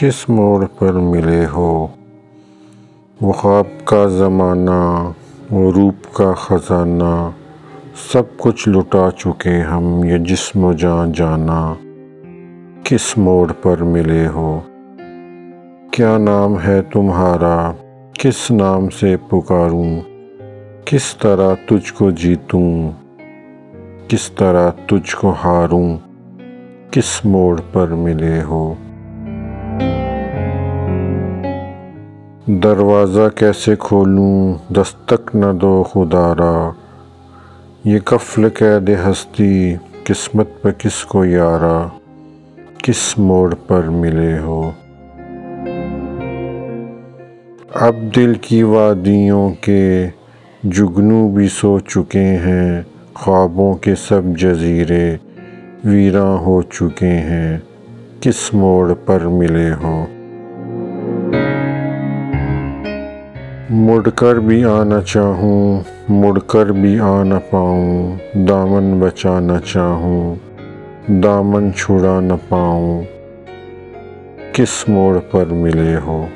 किस मोड़ पर मिले हो। वो ख्वाब का ज़माना, वो रूप का ख़जाना, सब कुछ लुटा चुके हम, ये जिस्म जान जाना। किस मोड़ पर मिले हो। क्या नाम है तुम्हारा, किस नाम से पुकारूं, किस तरह तुझको जीतूं, किस तरह तुझको हारूं। किस मोड़ पर मिले हो। दरवाज़ा कैसे खोलूं, दस्तक न दो खुदारा, ये कफ्ल कैद हस्ती, किस्मत पे किसको यारा। किस मोड़ पर मिले हो। अब दिल की वादियों के जुगनू भी सो चुके हैं, ख्वाबों के सब जजीरे वीरां हो चुके हैं। किस मोड़ पर मिले हो। मुड़कर भी आना चाहूँ, मुड़कर भी आ न पाऊँ, दामन बचाना चाहूँ, दामन छुड़ा न पाऊँ। किस मोड़ पर मिले हो।